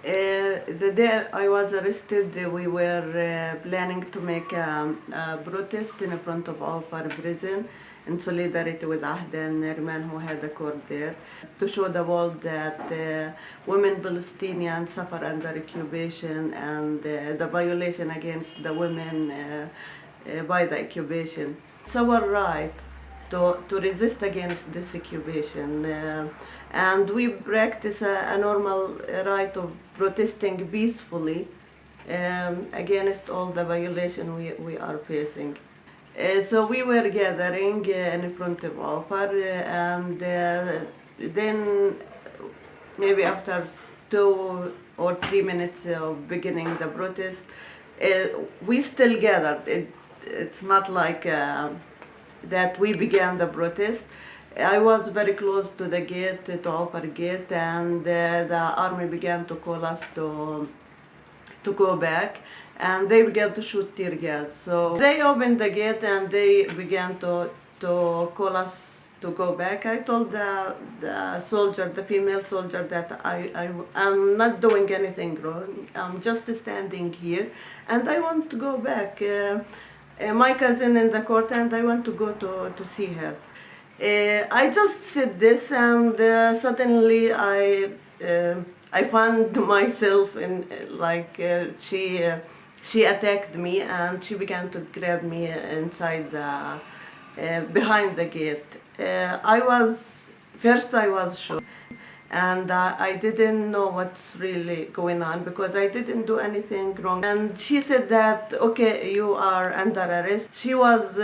The day I was arrested, we were planning to make a protest in front of Ofer Prison in solidarity with Ahed and Nariman, who had a court there, to show the world that women Palestinians suffer under occupation and the violation against the women by the occupation. It's our right to resist against this occupation. And we practice a normal right of protesting peacefully against all the violation we are facing. So we were gathering in front of Ofer, and then maybe after 2 or 3 minutes of beginning the protest, we still gathered. It's not like that we began the protest. I was very close to the gate, to Ofer gate, and the army began to call us to go back, and they began to shoot tear gas. So they opened the gate and they began to call us to go back. I told the soldier, the female soldier, that I'm not doing anything wrong. I'm just standing here and I want to go back. My cousin in the court, and I want to go to see her. I just said this, and suddenly I found myself in she attacked me, and she began to grab me inside the behind the gate. I was shocked, and I didn't know what's really going on because I didn't do anything wrong. And she said that, okay, you are under arrest. She was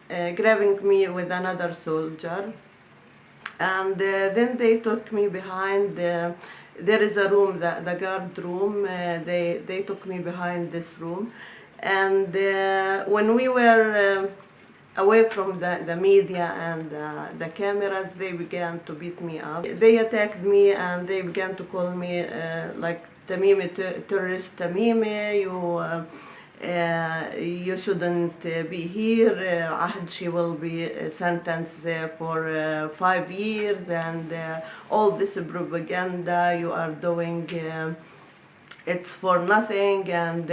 grabbing me with another soldier, and then they took me behind. There is a room, the guard room. They took me behind this room, and when we were away from the media and the cameras, they began to beat me up. They attacked me and they began to call me like Tamimi, terrorist Tamimi, you shouldn't be here. Ahed, she will be sentenced for 5 years, and all this propaganda you are doing, it's for nothing, and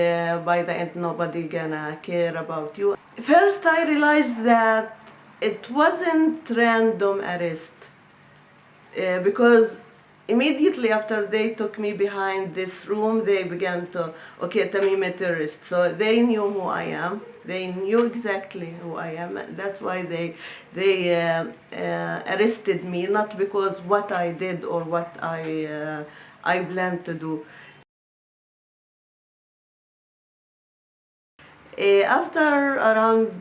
by the end nobody gonna care about you. First I realized that it wasn't random arrest, because immediately after they took me behind this room, they began to, okay, Tamimi terrorist. So they knew who I am. They knew exactly who I am. That's why they arrested me, not because what I did or what I planned to do. After around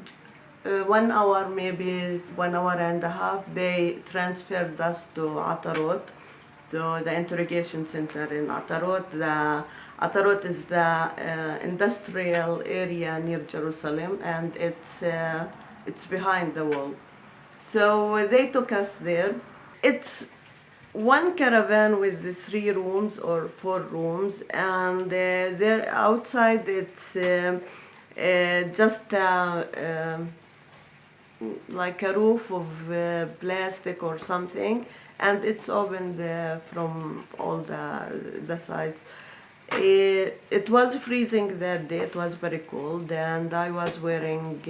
1 hour, maybe 1 hour and a half, they transferred us to Atarot, to the interrogation center in Atarot. The Atarot is the industrial area near Jerusalem, and it's behind the wall. So they took us there. It's one caravan with the 3 rooms or 4 rooms, and there outside it's just like a roof of plastic or something, and it's opened from all the sides. It was freezing that day. It was very cold, and I was wearing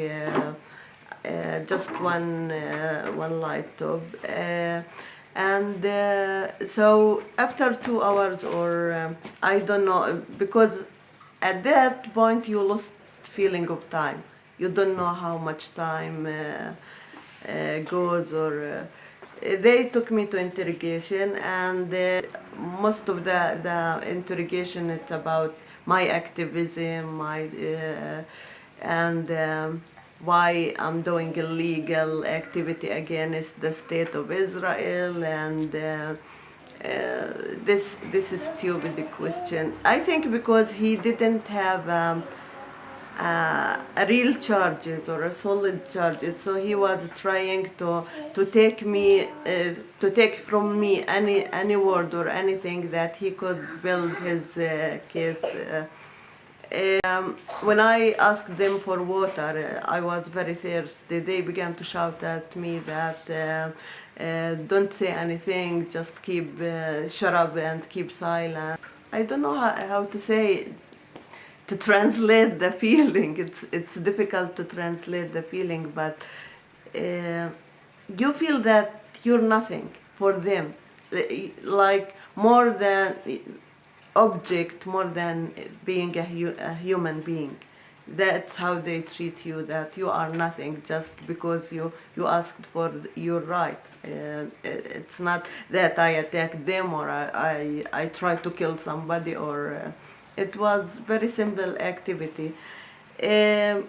just one light top. And so after 2 hours, or I don't know, because at that point you lost feeling of time. You don't know how much time goes, or they took me to interrogation, and most of the interrogation is about my activism, and why I'm doing illegal activity against the state of Israel, and this is stupid question. I think because he didn't have a real charges or a solid charges, so he was trying to take me to take from me any word or anything that he could build his case. When I asked them for water, I was very thirsty. They began to shout at me that don't say anything, just keep shut up and keep silent. I don't know how to say, to translate the feeling. It's difficult to translate the feeling, but you feel that you're nothing for them, like more than object, more than being a human being. That's how they treat you, that you are nothing just because you asked for your right. It's not that I attacked them or I tried to kill somebody, or it was very simple activity. Um,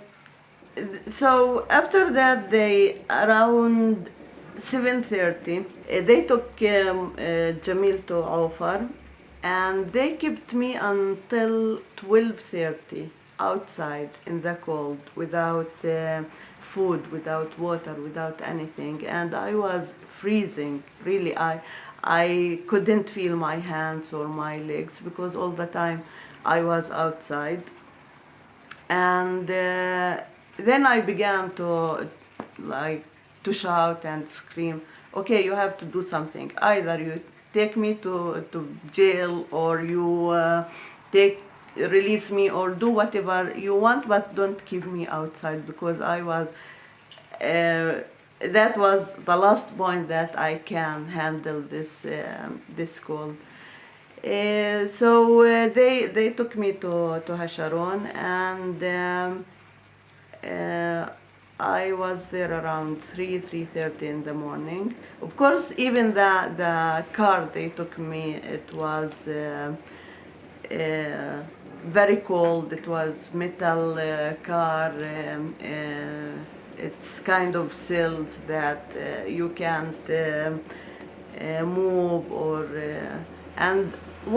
so after that, they around 7:30, they took Jamil to Ofer, and they kept me until 12:30 outside in the cold, without food, without water, without anything, and I was freezing. Really, I couldn't feel my hands or my legs because all the time I was outside. And then I began to, like, to shout and scream, okay, you have to do something. Either you take me to jail, or you release me, or do whatever you want, but don't keep me outside, because I was that was the last point that I can handle this cold. So they took me to Haharon, and I was there around 3:30 in the morning. Of course, even the car they took me, it was very cold. It was metal car. It's kind of sealed that you can't move, or and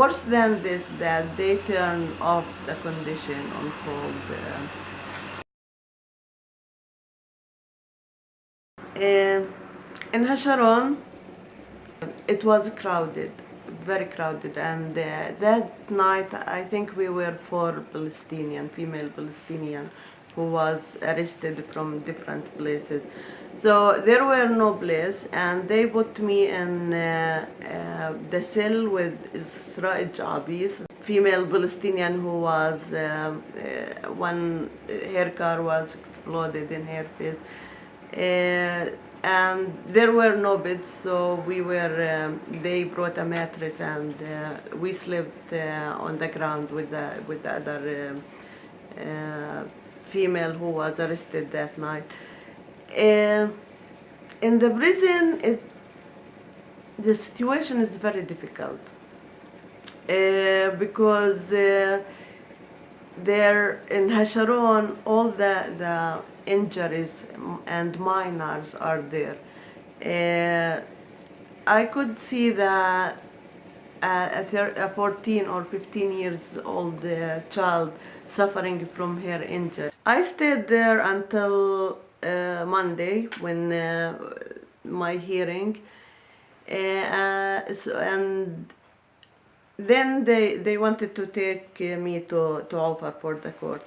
worse than this, that they turn off the condition on cold. In Haharon, it was crowded, very crowded, and that night I think we were four Palestinian, female Palestinian, who was arrested from different places. So there were no place, and they put me in the cell with Israel Jabis, female Palestinian, who was one, her car was exploded in her face. And there were no beds, so we were. They brought a mattress, and we slept on the ground with the other female who was arrested that night. In the prison, the situation is very difficult because there in Haharon, all the injuries and minors are there. I could see that a 14 or 15 years old child suffering from her injury. I stayed there until Monday, when my hearing, and then they wanted to take me to Ofer for the court.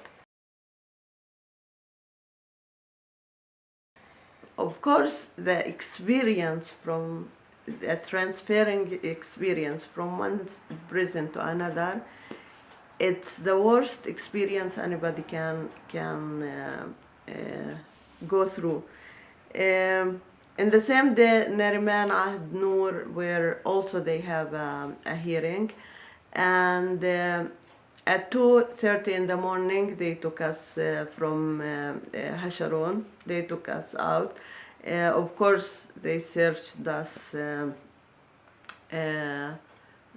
Of course, the experience from the transferring experience from one prison to another, it's the worst experience anybody can go through. In the same day, Nariman, Ahed Noor, where also they have a hearing, and at 2:30 in the morning, they took us from Haharon. They took us out. Of course, they searched us.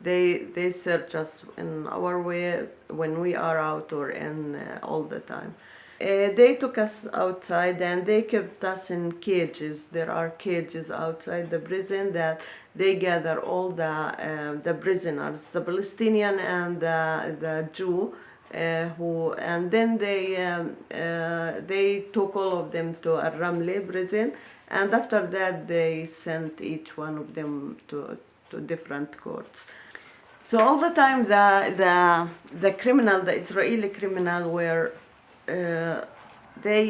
They search us in our way when we are out, or in all the time. They took us outside, and they kept us in cages. There are cages outside the prison that they gather all the prisoners, the Palestinian and the Jew, and then they took all of them to a Ramle prison, and after that they sent each one of them to different courts. So all the time the criminal, the Israeli criminal, were they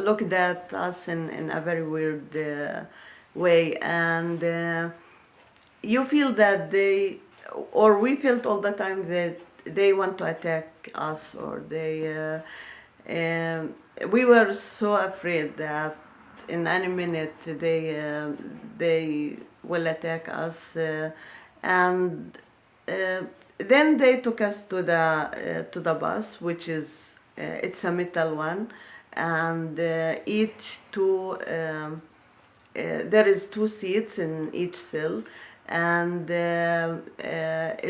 looked at us in a very weird way, and you feel that they or we felt all the time that they want to attack us, or we were so afraid that in any minute they will attack us, and then they took us to the bus, which is it's a metal one, and each two there is two seats in each cell, and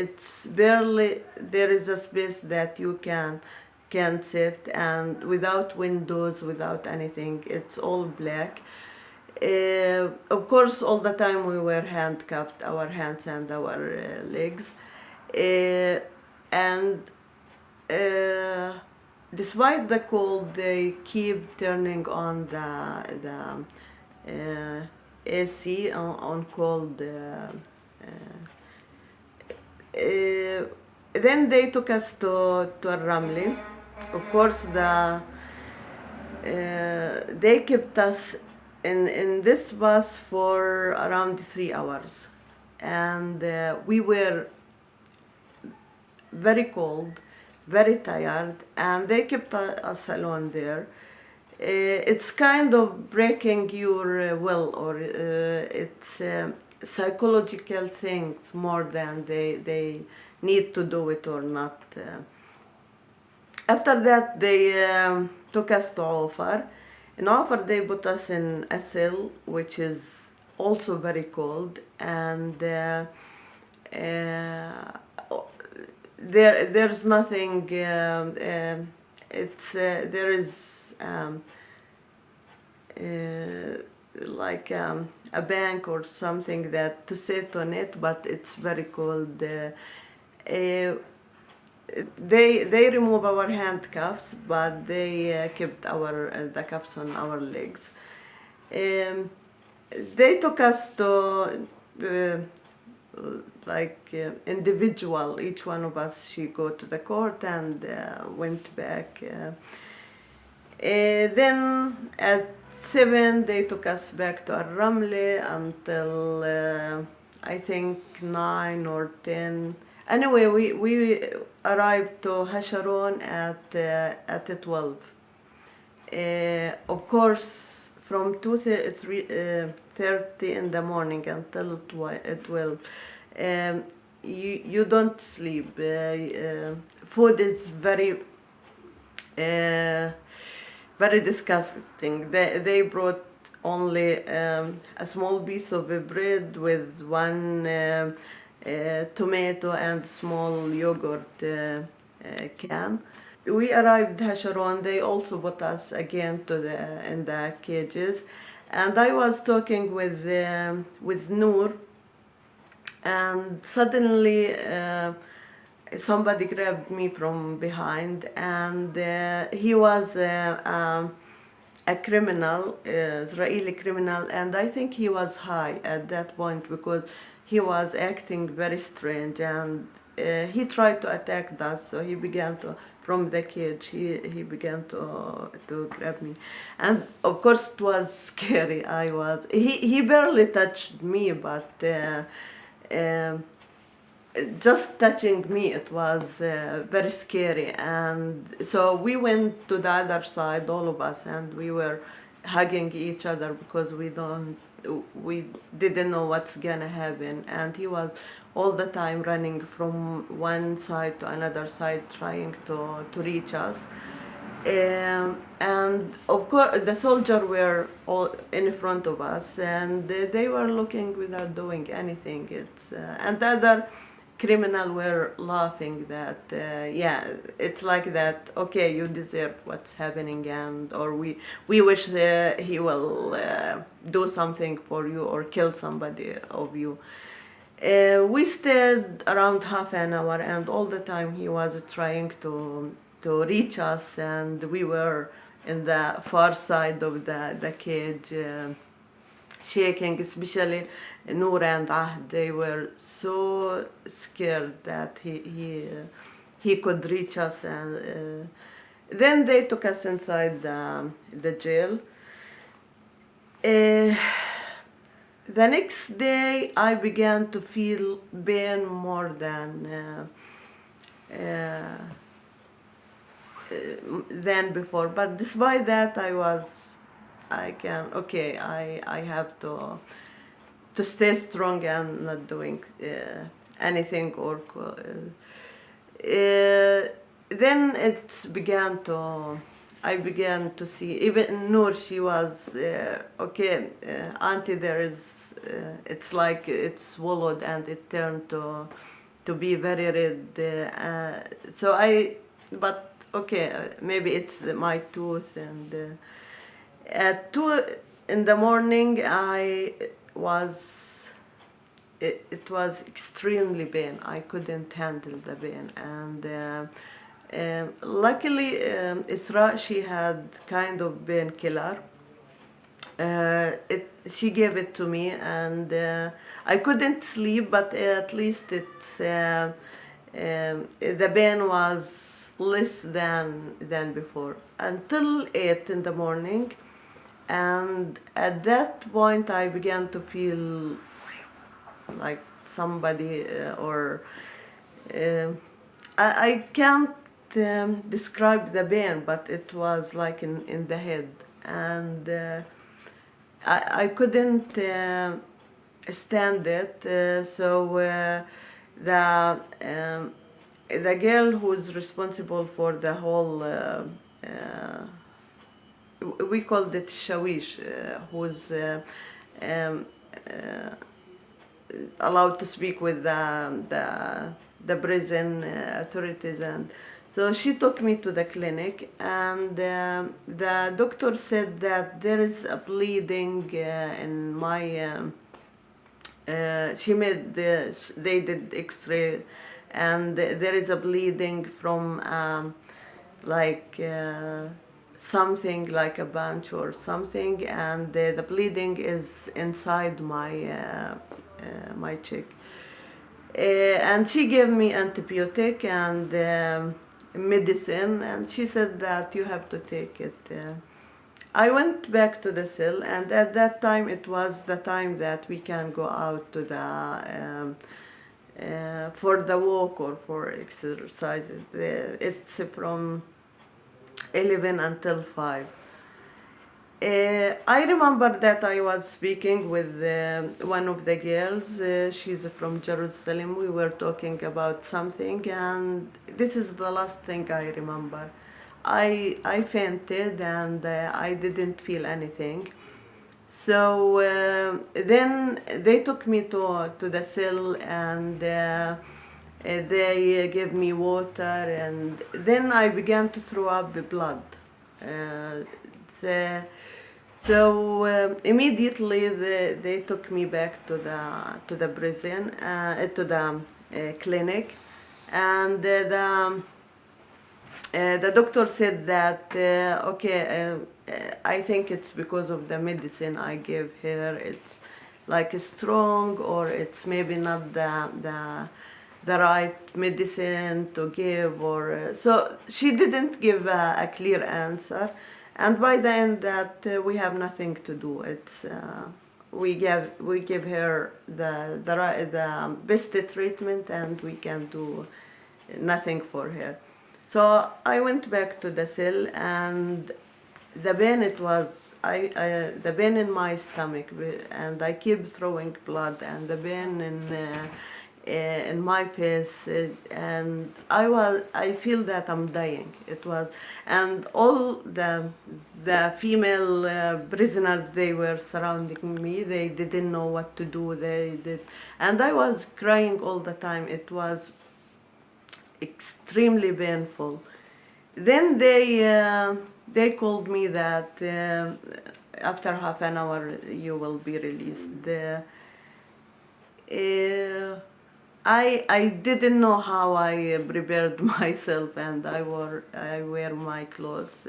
it's barely there is a space that you can sit, and without windows, without anything, it's all black. Of course, all the time we were handcuffed, our hands and our legs, and despite the cold, they keep turning on the AC on cold. Then they took us to Ramli. Of course, they kept us in this bus for around 3 hours, and we were very cold, very tired, and they kept us alone there. It's kind of breaking your will, or it's psychological things more than they need to do it or not. After that, they took us to Ofer. In Ofer, they put us in a cell, which is also very cold, and there's nothing. There is like a bank or something that to sit on it, but it's very cold. They remove our handcuffs, but they kept the cuffs on our legs. They took us to individual. Each one of us, she go to the court and went back. Then at 7, they took us back to Ramle until I think 9 or 10. Anyway, we arrived to Haharon at 12. Of course, from 2:30 in the morning until 12, you don't sleep. Food is very very disgusting. They brought only a small piece of bread with one tomato and small yogurt can. We arrived Haharon. They also put us again in the cages, and I was talking with Noor, and suddenly somebody grabbed me from behind, and he was a criminal, Israeli criminal, and I think he was high at that point because he was acting very strange, and he tried to attack us. So he began to, from the cage, he began to grab me, and of course it was scary. He barely touched me, but just touching me, it was very scary. And so we went to the other side, all of us, and we were hugging each other because we didn't know what's gonna happen. And he was all the time running from one side to another side, trying to reach us. And of course the soldiers were all in front of us, and they were looking without doing anything. And the other criminal were laughing that it's like that, okay, you deserve what's happening, and or we wish he will do something for you or kill somebody of you. We stayed around half an hour, and all the time he was trying to reach us, and we were in the far side of the cage, shaking, especially Noor and Ahed. They were so scared that he could reach us, and then they took us inside the jail. The next day, I began to feel pain more uh, than before. But despite that, I have to stay strong and not doing anything then it began to I began to see even Noor. She was auntie, there is it's like it's swallowed and it turned to be very red, so I but okay, maybe it's my tooth. And at 2 in the morning, it was extremely pain. I couldn't handle the pain. And luckily, Isra, she had kind of painkiller. She gave it to me, and I couldn't sleep, but at least the pain was less than before, until 8 in the morning. And at that point, I began to feel like somebody I can't describe the pain, but it was like in the head. And I couldn't stand it. The girl who's responsible for the whole we called it shawish, who's allowed to speak with the prison authorities. And so she took me to the clinic, and the doctor said that there is a bleeding in my they did x-ray, and there is a bleeding from like something like a bunch or something, and the bleeding is inside my cheek. And she gave me antibiotic and medicine, and she said that you have to take it. I went back to the cell, and at that time it was the time that we can go out to the for the walk or for exercises. It's from 11 until 5. I remember that I was speaking with one of the girls. She's from Jerusalem. We were talking about something, and this is the last thing I remember. I fainted, and I didn't feel anything. So then they took me to the cell, and they gave me water, and then I began to throw up the blood. So immediately they took me back to the prison, to the clinic, and the doctor said that I think it's because of the medicine I gave her. It's like strong, or it's maybe not the right medicine to give, or so she didn't give a clear answer. And by the end, that we have nothing to do. It's we give her the best treatment, and we can do nothing for her. So I went back to the cell, and the pain the pain in my stomach, and I keep throwing blood, and the pain in my face, and I feel that I'm dying. It was, and all the female prisoners, they were surrounding me. They didn't know what to do. And I was crying all the time. It was extremely painful. Then they called me that after half an hour you will be released. I didn't know how I prepared myself, and I wear my clothes.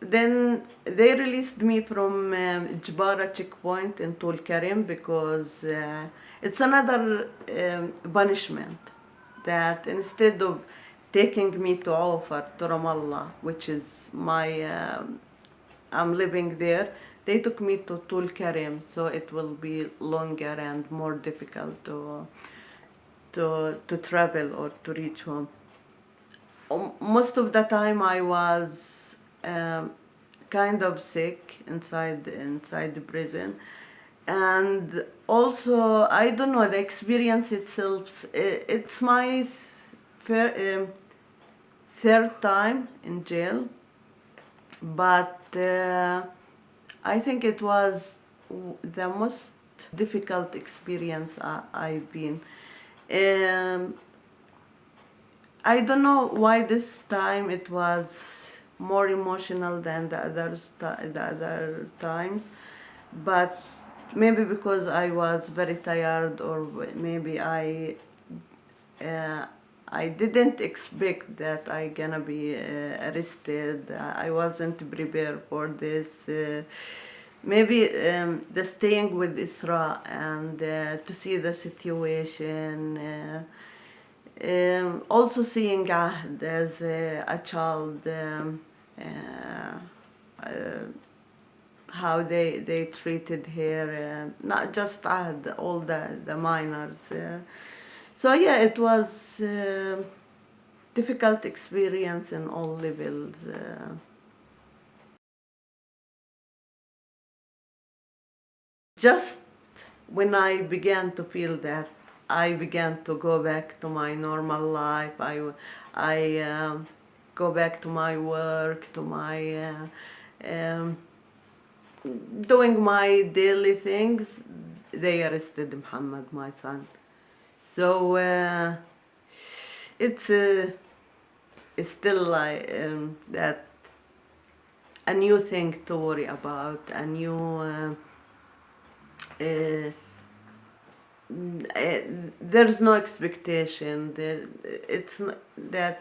Then they released me from Jbara checkpoint in Tul Karim, because it's another punishment, that instead of taking me to Ofer, to Ramallah, which is I'm living there, they took me to Tul Karim, so it will be longer and more difficult to travel or to reach home. Most of the time I was kind of sick inside the prison, and also I don't know, the experience itself. It's my third time in jail, but I think it was the most difficult experience I've been. Um, I don't know why this time it was more emotional than the other times, but maybe because I was very tired, or maybe I didn't expect that I gonna be arrested. I wasn't prepared for this. Maybe the staying with Isra and to see the situation. Also seeing Ahed as a child, how they treated her, not just Ahed, all the minors. So yeah, it was difficult experience in all levels. Just when I began to feel that, I began to go back to my normal life. I go back to my work, to my doing my daily things. They arrested Muhammad, my son. So it's still like that, a new thing to worry about, a new. There's no expectation. It's not, that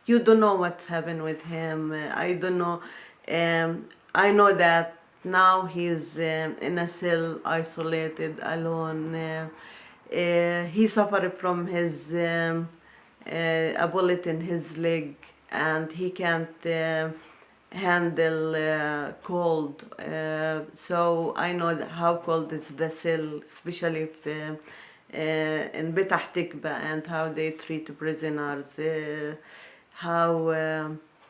you don't know what's happened with him. I don't know. I know that now he's in a cell, isolated, alone. He suffered from his a bullet in his leg, and he can't handle cold. So I know how cold is the cell, especially if, in Petah Tikba, and how they treat prisoners, how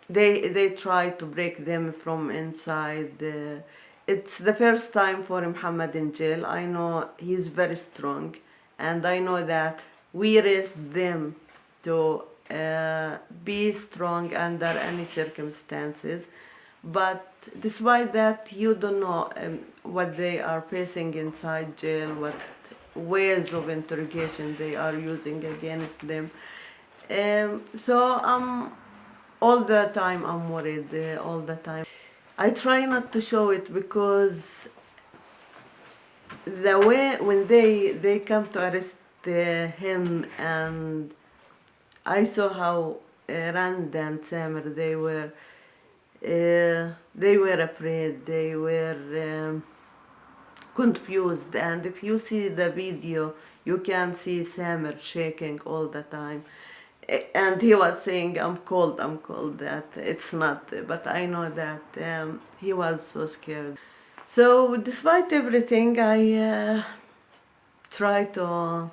they try to break them from inside. It's the first time for Muhammad in jail. I know he's very strong, and I know that we raised them to be strong under any circumstances. But despite that, you don't know what they are facing inside jail, what ways of interrogation they are using against them. So all the time I'm worried, all the time. I try not to show it, because the way when they come to arrest him, and I saw how Rand and Samir, they were afraid, they were confused, and if you see the video, you can see Samir shaking all the time. And he was saying, I'm cold, that it's not, but I know that he was so scared. So despite everything, I try to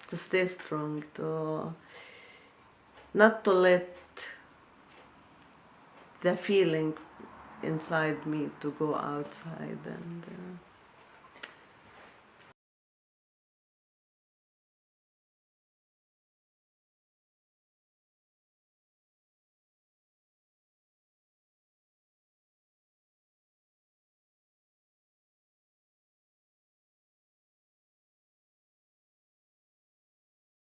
stay strong, to not to let the feeling inside me to go outside. And